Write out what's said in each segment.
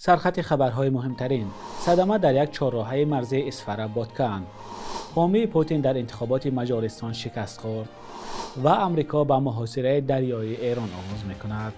سرخط خبرهای مهمترین: صدمه در یک چهارراهه مرزی اسفر بادکن، حامی پوتین در انتخابات مجارستان شکست خورد و امریکا به محاصره دریایی ایران آغاز می‌کند.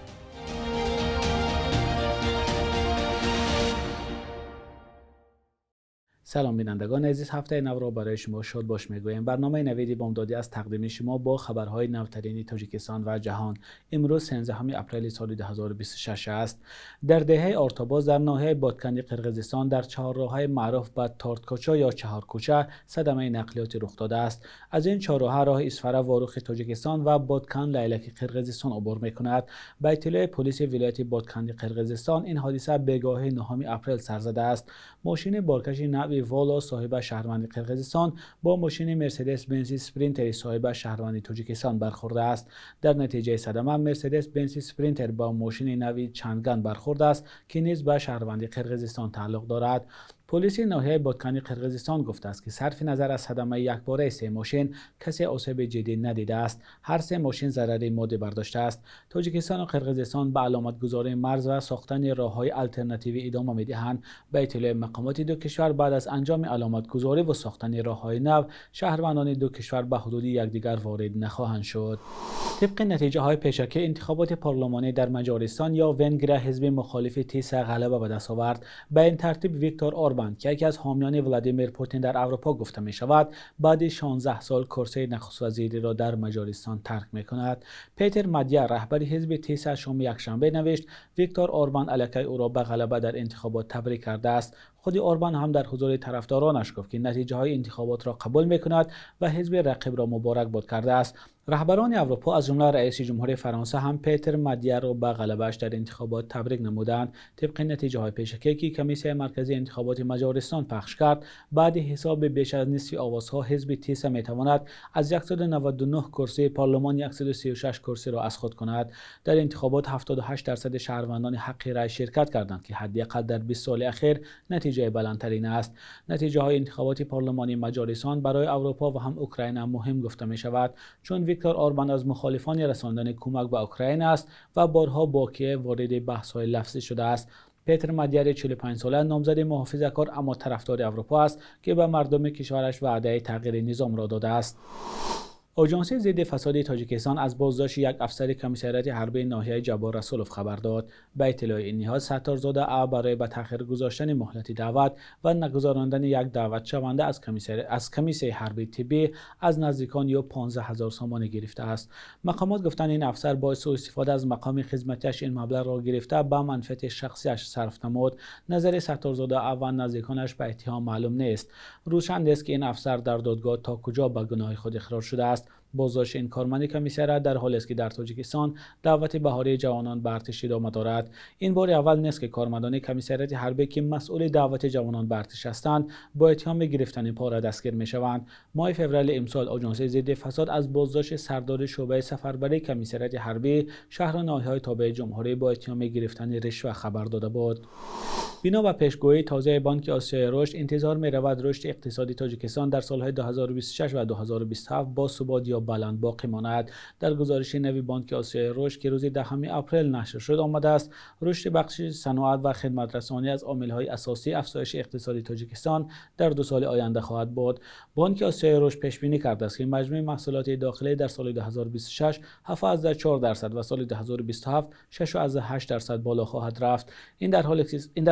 سلام بینندگان عزیز، هفته نو را برای شما شاد باش میگوییم. برنامه نویدی بامدادی از تقدیم شما با خبرهای نوترین تاجیکستان و جهان. امروز 13 اپریل سال 2026 است. در دهه ارتباط در ناحیه بادکن قرقیزستان در چهارراهه معروف به تارتکوچا یا چهارکوچه صدمه نقلیاتی رخ داده است. از این چهارراه راه اسفر واروخ تاجیکستان و بادکن لیلک قرقیزستان عبور میکند. به اطلاع پلیس ولایت بادکن قرقیزستان، این حادثه بگاه 9 اپریل سر زده است. ماشین بارکش نوی والا صاحب شهروند قرقیزستان با ماشین مرسدس بنز اسپرینتر صاحب شهروند تاجیکستان برخورده است. در نتیجه صدمه مرسدس بنز اسپرینتر با ماشین نوی چنگن برخورده است که نیز به شهروند قرقیزستان تعلق دارد. پلیس ناحیه بادکن قرقیزستان گفته است که صرف نظر از صدمه یکباره سه ماشین کسی آسیب جدی ندیده است. هر سه ماشین ضرر مادی برداشته است. تاجیکستان و قرقیزستان به علامتگذاری مرز و ساختن راههای آلترناتیوی ادامه می‌دهند. به اطلاع مقامات دو کشور، بعد از انجام علامتگذاری و ساختن راههای نو، شهروندان دو کشور به حدود یکدیگر وارد نخواهند شد. طبق نتیجه های پیشکی انتخابات پارلمانی در مجارستان یا ونگریا، حزب مخالف تیس غلبه به دست آورد. به این ترتیب ویکتور اوربان که یکی از حامیان ولادیمیر پوتین در اروپا گفته می شود، بعد 16 سال کرسی نخست وزیری را در مجارستان ترک می کند. پیتر مادیا، رهبر حزب تیس، شام یکشنبه نوشت ویکتور اوربان علیه او را به غلبه در انتخابات تبریک کرده است. خود اوربان هم در حضور طرفدارانش گفت که نتیجه های انتخابات را قبول می کند و حزب رقیب را مبارک باد کرده است. رهبران اروپا از جمله رئیس جمهور فرانسه هم پیتر مادیا را به غلبه‌اش در انتخابات تبریک نمودند. طبق نتیجه های پیشکی که کمیسیون مرکزی انتخابات مجارستان پخش کرد، بعد حساب بیش از نصف آوازها حزب تیس می تواند از 199 کرسی پارلمان 136 کرسی را از خود کند. در انتخابات 78% شهروندان حق رای شرکت کردند که حداقل در 20 سال اخیر نتیجه بلندترین است. نتیجه های انتخابات پارلمانی مجارستان برای اروپا و هم اوکراین مهم گفته می شود، چون ویکتور اوربان از مخالفان رساندن کمک به اوکراین است و بارها با کیف وارد بحث‌های لفظی شده است. پیتر مادیا 45 ساله نامزد محافظه‌کار اما طرفدار اروپا است که به مردم کشورش وعده تغییر نظام را داده است. آژانس ضد فساد تاجیکستان از بازداشت یک افسر کمیسریات حربی ناحیه جبار رسولوف خبر داد. به اطلاع این نهاد، ستارزاده ا برای به تأخیر گذاشتن مهلت دعوت و نگذراندن یک دعوت شونده از کمیسیون حربی طبی از نزدیکان یا 15000 سومانی گرفته است. مقامات گفتند این افسر با سوء استفاده از مقام خدمتیش این مبلغ را گرفته به منفعت شخصیش صرف نمود. نظر ستارزاده ا و نزدیکانش به اتهام معلوم نیست. روشن است که این افسر در دادگاه تا کجا به گناه خود اقرار شده است. بازداشت این کارمند کمیسریات در حالی است که در تاجیکستان دعوت بهاری جوانان به ارتش ادامه دارد. این بار اول نیست که کارمندان کمیسریات حربی که مسئول دعوت جوانان به ارتش هستند با اتهام گرفتن پاره دستگیر میشوند. ماه فوریه امسال آژانس ضد فساد از بازداشت سردار شعبه سفربری کمیسریات حربی شهر ناحیه‌های تابع جمهوری با اتهام گرفتن رشوه خبر داده بود. بنا به پیشگویی تازه بانک آسیای رشد، انتظار می رود رشد اقتصادی تاجیکستان در سالهای 2026 و 2027 با ثبات یا بلند باقی ماند. در گزارش نوی بانک آسیای رشد که روز 10 اپریل نشر شد آمده است رشد بخش صنعت و خدمات رسانی از عامل‌های اساسی افزایش اقتصادی تاجیکستان در 2 سال آینده خواهد بود. بانک آسیای رشد پیش بینی کرده است که مجموع محصولات داخلی در سال 2026 7.4% و سال 2027 6.8% بالا خواهد رفت. این در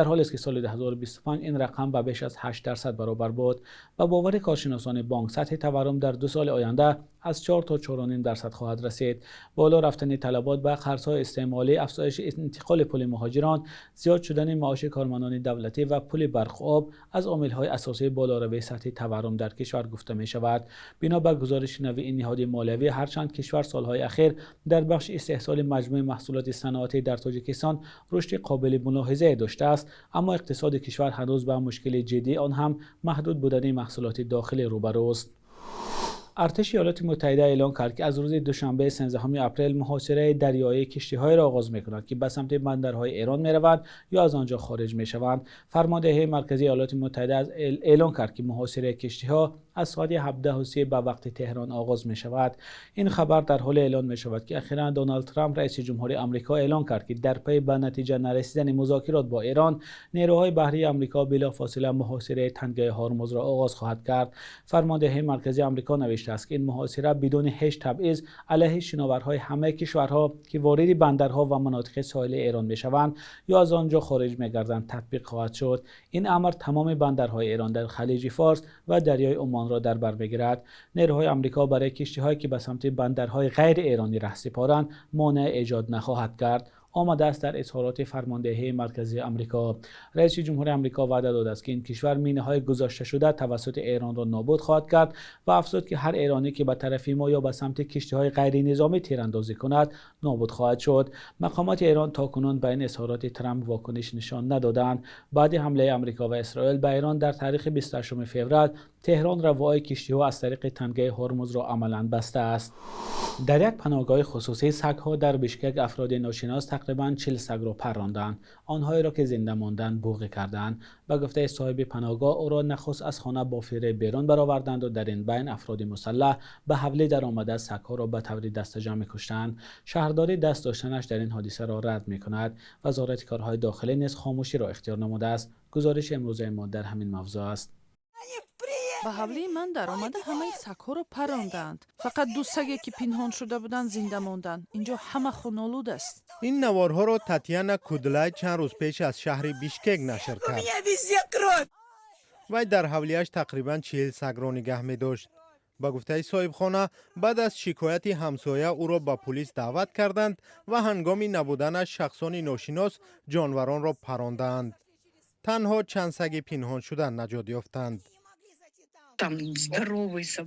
حالی است که سال 2025 این رقم به بیش از 8% برابر بود. با باور کارشناسان بانک، سطح تورم در 2 سال آینده از 4 تا 4.5% خواهد رسید. بالا رفتن طلبات به خرج‌های استعمالی، افزایش انتقال پول مهاجران، زیاد شدن معاش کارمندان دولتی و پول برق و آب از عامل‌های اساسی بالاروی سطح تورم در کشور گفته می شود. بنا به گزارش نوی این نهاد مالیوی، هرچند کشور سالهای اخیر در بخش استحصال مجموع محصولات صنعتی در تاجیکستان رشد قابل ملاحظه داشته است، اما اقتصاد کشور هنوز با مشکل جدی آن هم محدود بودن محصولات داخلی روبروست. ارتش ایالات متحده اعلام کرد که از روز دوشنبه 13 اپریل محاصره دریایی کشتی‌های را آغاز می‌کند که به سمت بندرهای ایران می‌روند یا از آنجا خارج می‌شوند. فرمانده مرکزی ایالات متحده اعلام کرد که محاصره کشتی‌ها از ساعت 17:30 به وقت تهران آغاز می شود. این خبر در حال اعلان می شود که اخیراً دونالد ترامپ رئیس جمهوری آمریکا اعلان کرد که در پی به نتیجه نرسیدن مذاکرات با ایران، نیروهای بحری آمریکا بلافاصله محاصره تنگه هرمز را آغاز خواهد کرد. فرمانده مرکزی آمریکا نوشته است که این محاصره بدون هیچ تبعیض علیه شناورهای همه کشورها که وارد بندرها و مناطق ساحلی ایران می شوند یا از آنجا خارج می گردند تطبیق خواهد شد. این امر تمام بندرهای ایران در خلیج فارس و دریای عمان را در بر میگیرد. نیروهای آمریکا برای کشتی‌هایی که به سمت بندرهای غیر ایرانی رهسپارند مانع ایجاد نخواهد کرد. آمده است در اظهارات فرماندهی مرکزی آمریکا. رئیس جمهور آمریکا وعده داده است که این کشور مینه‌های گذاشته شده توسط ایران را نابود خواهد کرد و افزود که هر ایرانی که به طرف ما یا به سمت کشتی‌های غیر نظامی تیراندازی کند نابود خواهد شد. مقامات ایران تاکنون به این اظهارات ترامپ واکنش نشان ندادند. بعد حمله آمریکا و اسرائیل به ایران در تاریخ 28 فوریه، تهران روای کشتی‌ها از طریق تنگه هرمز را عملاً بسته است. در یک پناهگاه خصوصی سگ‌ها در بشکک افراد ناشناس تقریباً 40 سگ را پراندند. آنهایی را که زنده ماندند بوق کردند. به گفته صاحب پناهگاه، او را نخست از خانه با فیره بیرون برآوردند و در این بین افراد مسلح به حمله درآمده سگ‌ها را به طور دسته‌جمع می‌کشتند. شهرداری دست داشتنش در این حادثه را رد می‌کند. وزارت کارهای داخلی نیز خاموشی را اختیار نموده است. گزارش امروزه ما در همین موضوع است. به حمله من در آمده همه سگ‌ها را پراندند. فقط 2 سگی که پنهان شده بودند زنده ماندند. اینجا همه خونالود است. این نوارها را تاتیانا کودلای چند روز پیش از شهر بیشکک نشر کرد. وی در حولیه‌اش تقریباً 40 سگ را نگه می داشت. با گفته صاحب خانه، بعد از شکایت همسایه او را به پلیس دعوت کردند و هنگام نبودنش شخصان ناشناس جانوران را پراندند. تنها چند سگ پنهان شده نجات یافتند.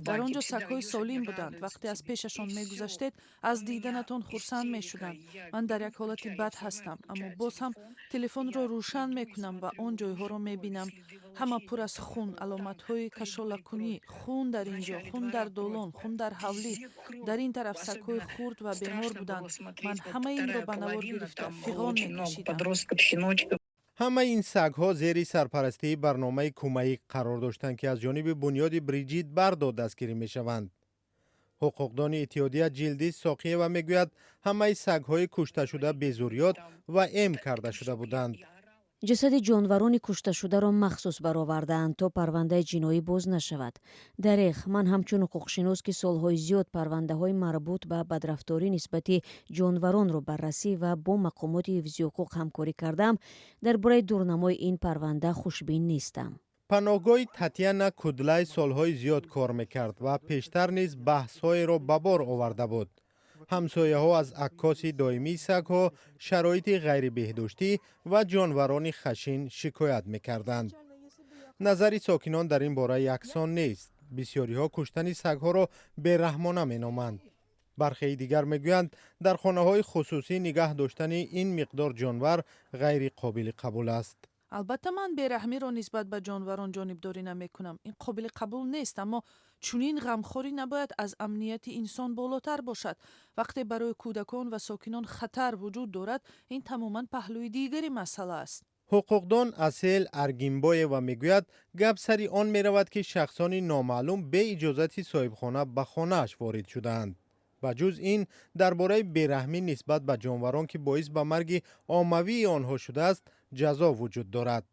در آنجا سگ‌های سالم بودند. وقتی از پیششان می‌گذشتید از دیدنتان خرسند می‌شدند. من در یک حالت بد هستم، اما باز هم تلفن را روشن می‌کنم و آن جای‌ها را می‌بینم همه پر از خون، علامت‌های کشالکنی، خون در اینجا، خون در دالان، خون در حولی. در این طرف سگ‌های خرد و بیمار بودند. من همه این را به نوار گرفته فیغان می‌کشیدم. همه این سگ‌ها زیر سرپرستی برنامه کمایی قرار داشتند که از جانب بنیاد بریجیت بردار دستگیری می‌شوند. حقوقدان اتحادیه جلدی ساقیه و میگوید همه سگ‌های کشته شده بیزوریات و ام کرده شده بودند. جسد جانوران کشته شده را مخصوص برآوردند تا پرونده جنایی باز نشود. دریغ، من همچون حقوقشناس که سالهای زیاد پرونده های مربوط به بدرفتاری نسبتی جانوران را بررسی و با مقامات حفظی حقوق همکاری کردم، درباره دورنمای این پرونده خوشبین نیستم. پناهگاه تاتیانا کودلای سالهای زیاد کار میکرد و پیشتر نیز بحث‌های را به بار آورده بود. همسایه ها از عکاسی دائمی سگ‌ها، شرایط غیر بهداشتی و جانوران خشن شکایت می‌کردند. نظر ساکنان در این باره یکسان نیست. بسیاری ها کشتن سگ‌ها را بی‌رحمانه می‌نامند. برخی دیگر میگویند در خانه‌های خصوصی نگه داشتن این مقدار جانور غیر قابل قبول است. البته من بیرحمی را نسبت به جانوران جانبداری نمی کنم. این قابل قبول نیست، اما چنین غمخوری نباید از امنیت انسان بالاتر باشد. وقتی برای کودکان و ساکنان خطر وجود دارد، این تماما پهلوی دیگری مسئله است. حقوقدان اصیل ارگینبای و میگوید گپ سری آن می رود که شخصان نامعلوم به اجازت صاحب خانه به خانه‌اش وارد شدند. و جز این درباره بیرحمی نسبت به جانوران که باعث به مرگ عاموی آنها شده است جزا وجود دارد.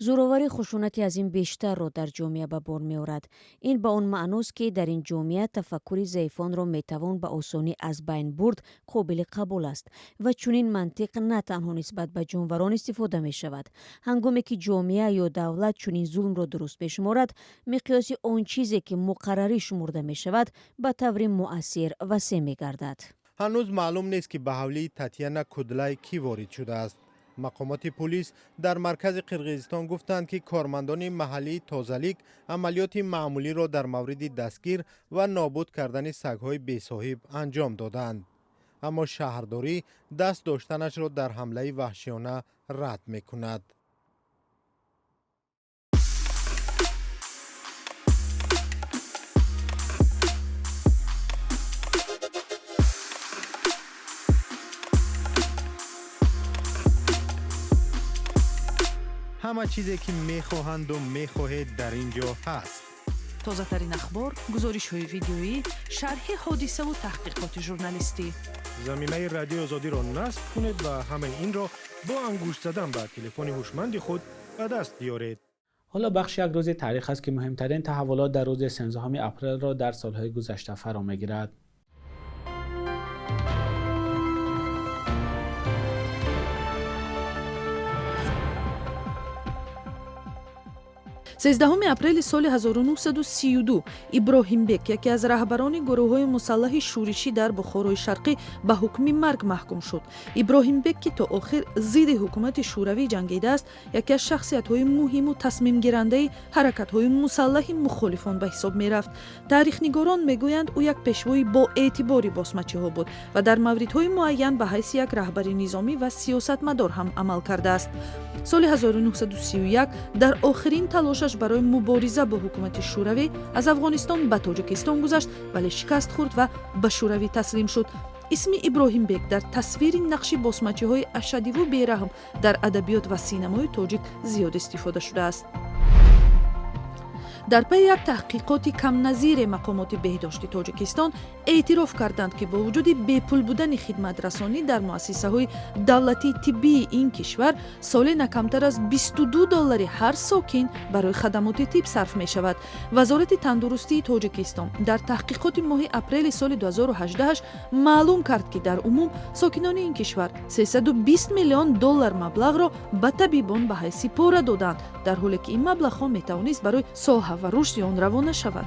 زورآوری خشونتی از این بیشتر را در جامعه به بار می آورد. این به آن معناست که در این جامعه تفکر ضعیفان را می توان به آسانی از بین برد قابل قبول است و چنین منطق نه تنها نسبت به جانوران استفاده می شود. هنگامی که جامعه یا دولت چنین ظلم را درست بشمارد، مقیاس آن چیزی که مقرری شمرده می شود به طور مؤثر وسیع می گردد. هنوز معلوم نیست که به حوله تاتیانا کودلای کی وارد شده است. مقامات پلیس در مرکز قرقیزستان گفتند که کارمندان محلی تازه‌لیک عملیات معمولی را در مورد دستگیر و نابود کردن سگ‌های بی‌صاحب انجام دادند. اما شهرداری دست داشتنش را در حمله وحشیانه رد می‌کند. همه چیزی که میخواهند و میخواهید در اینجا هست. тозатарин ахбор, гузоришҳои видеоӣ, шарҳи ҳодиса ва таҳқиқоти журналистӣ. заминаи радиои озодиро насб кунед ва ҳамаи инро бо ангушт задан ба телефони ҳушманди худ ба даст биёред. حالا بخش یک روز تاریخ است که مهمترین تحولات در روز 13 اپریل را در سالهای گذشته فرا می‌گیرد. 13 апрели соли 1932 иброҳимбек, яке аз раҳбарони гурӯҳҳои мусаллаҳи шӯришӣ дар Бухорои Шарқӣ, ба ҳукми марг маҳкум шуд. Иброҳимбек, ки то охир зидди ҳукумати шӯравӣ ҷангидааст, яке аз шахсиятҳои муҳиму тасмимгирандаи ҳаракатҳои мусаллаҳи мухолифон ба ҳисоб мерафт. Таърихнигорон мегӯянд, ӯ як пешвои боэътибори босмачиҳо буд ва дар мавридҳои муайян ба ҳайси як раҳбари низомӣ ва сиёсатмадор ҳам амал кардааст. соли 1931 дар охирин талошаш барои мубориза бо ҳукумати шӯравӣ аз Афғонистон ба Тоҷикистон гузашт, вале шикаст хӯрд ва ба шӯравӣ таслим шуд. исми Иброҳимбек дар тасвири нақши босмачиҳои ашадиву бераҳм дар адабиёт ва синамои тоҷик зиёд истифода шудааст. дар пайи як таҳқиқоти камназире мақомоти беҳдошти Тоҷикистон эътироф карданд, ки бо вуҷуди бепул будани хидматрасонӣ дар муассисаҳои давлатии тиббии ин кишвар соле накамтар аз $22 ҳар сокин барои хадамоти тиб сарф мешавад. Вазорати тандурустии Тоҷикистон дар таҳқиқоти моҳи апрели соли 2018 маълум кард, ки дар умум сокинони ин кишвар $320 миллион маблағро ба табибон ба ҳайси пора доданд, дар ҳоле ки ин маблағҳо метавонист барои соҳа ва рушди он равона шавад.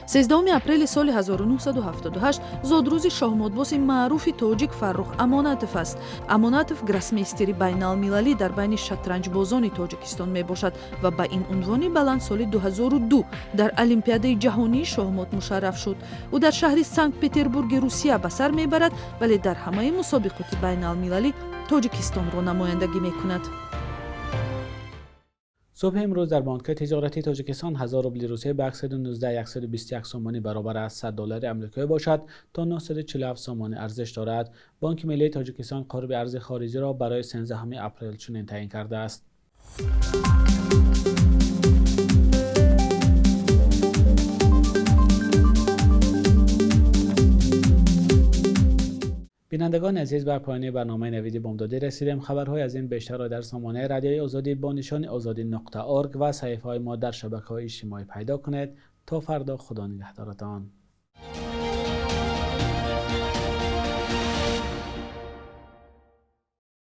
13 апрели соли 1978 зодрӯзи шоҳмодбоси маъруфи тоҷик Фаррух Амонатов аст. Амонатов гроссмейстери байналмилалӣ дар байни шатранҷбозони Тоҷикистон мебошад ва ба ин унвони баланд соли 2002 дар Олимпиадаи ҷаҳонии шоҳмод мушарраф шуд. ӯ дар шаҳри Санкт-Петербурги Русия ба сар мебарад, вале дар ҳамаи мусобиқоти байналмилалӣ Тоҷикистонро намояндагӣ мекунад. صبح امروز در بانک تجارتی تاجیکستان 1000 روبل روسیه به 119,121 سومانی برابر است $100 آمریکایی باشد تا 947 سومانی ارزش دارد. بانک ملی تاجیکستان قارب ارز خارجی را برای 13 اپریل چنین تعیین کرده است. بینندگان عزیز، بر پایان برنامه نویدی بامدادی رسیدیم. خبرهای از این بیشتر را در سامانه رادیوی آزادی با نشان azadi.org و صحیفه‌های ما در شبکه‌های اجتماعی پیدا کنید. تا فردا، خدا نگهدارتان.